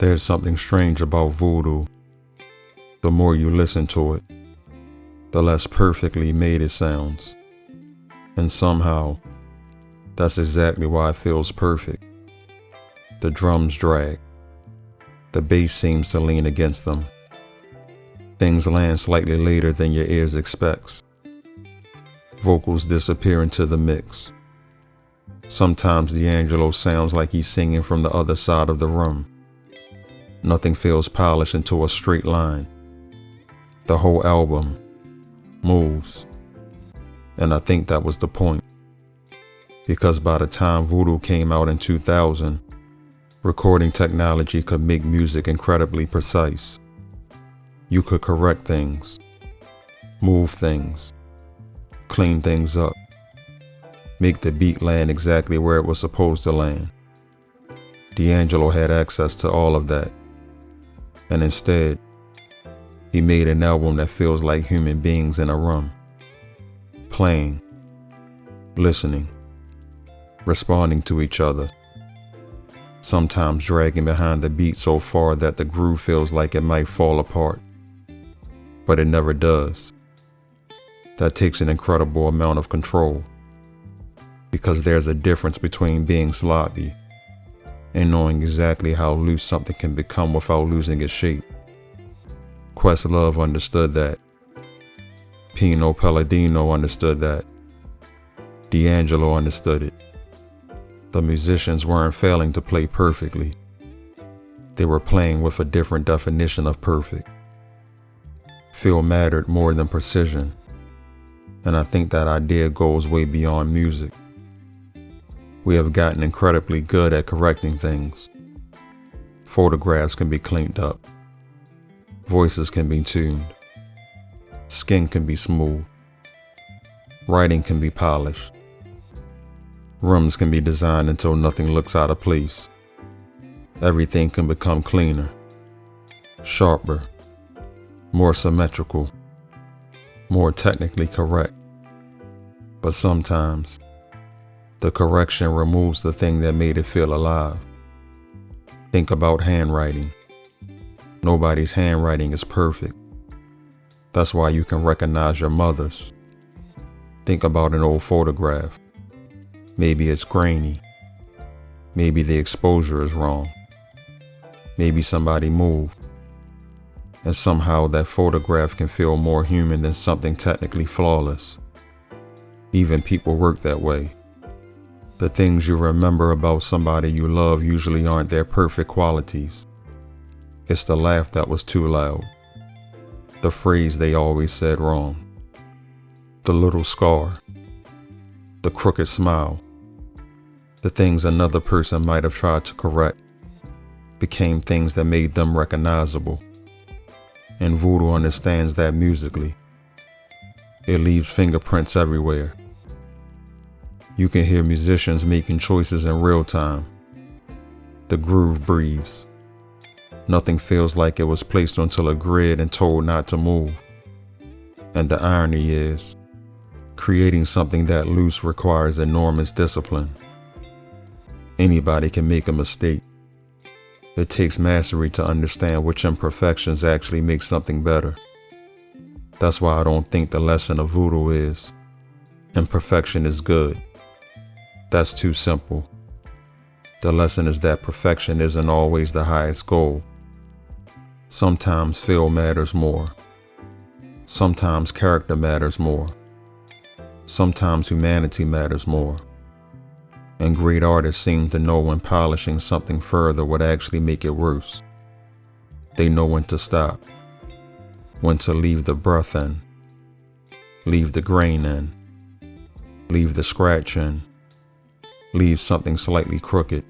There's something strange about voodoo. The more you listen to it, the less perfectly made it sounds. And somehow, that's exactly why it feels perfect. The drums drag. The bass seems to lean against them. Things land slightly later than your ears expects. Vocals disappear into the mix. Sometimes D'Angelo sounds like he's singing from the other side of the room. Nothing feels polished into a straight line. The whole album moves. And I think that was the point. Because by the time Voodoo came out in 2000, recording technology could make music incredibly precise. You could correct things, move things, clean things up, make the beat land exactly where it was supposed to land. D'Angelo had access to all of that. And instead, he made an album that feels like human beings in a room, playing, listening, responding to each other, sometimes dragging behind the beat so far that the groove feels like it might fall apart. But it never does. That takes an incredible amount of control, because there's a difference between being sloppy and knowing exactly how loose something can become without losing its shape. Questlove understood that. Pino Palladino understood that. D'Angelo understood it. The musicians weren't failing to play perfectly. They were playing with a different definition of perfect. Feel mattered more than precision, and I think that idea goes way beyond music. We have gotten incredibly good at correcting things. Photographs can be cleaned up. Voices can be tuned. Skin can be smooth. Writing can be polished. Rooms can be designed until nothing looks out of place. Everything can become cleaner, sharper, more symmetrical, more technically correct. But sometimes, the correction removes the thing that made it feel alive. Think about handwriting. Nobody's handwriting is perfect. That's why you can recognize your mother's. Think about an old photograph. Maybe it's grainy. Maybe the exposure is wrong. Maybe somebody moved. And somehow that photograph can feel more human than something technically flawless. Even people work that way. The things you remember about somebody you love usually aren't their perfect qualities. It's the laugh that was too loud. The phrase they always said wrong. The little scar. The crooked smile. The things another person might have tried to correct became things that made them recognizable. And Voodoo understands that musically. It leaves fingerprints everywhere. You can hear musicians making choices in real time. The groove breathes. Nothing feels like it was placed onto a grid and told not to move. And the irony is, creating something that loose requires enormous discipline. Anybody can make a mistake. It takes mastery to understand which imperfections actually make something better. That's why I don't think the lesson of Voodoo is, imperfection is good. That's too simple. The lesson is that perfection isn't always the highest goal. Sometimes feel matters more. Sometimes character matters more. Sometimes humanity matters more. And great artists seem to know when polishing something further would actually make it worse. They know when to stop, when to leave the breath in, leave the grain in, leave the scratch in, leave something slightly crooked,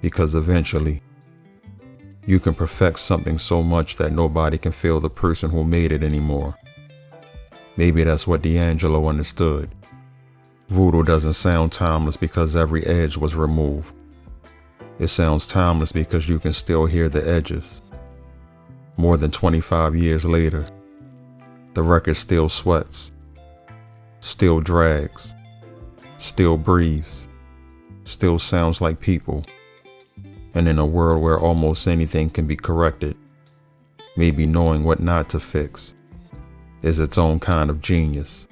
because eventually, you can perfect something so much that nobody can feel the person who made it anymore. Maybe that's what D'Angelo understood. Voodoo doesn't sound timeless because every edge was removed. It sounds timeless because you can still hear the edges. More than 25 years later, the record still sweats, still drags, still breathes, still sounds like people, And in a world where almost anything can be corrected, maybe knowing what not to fix is its own kind of genius.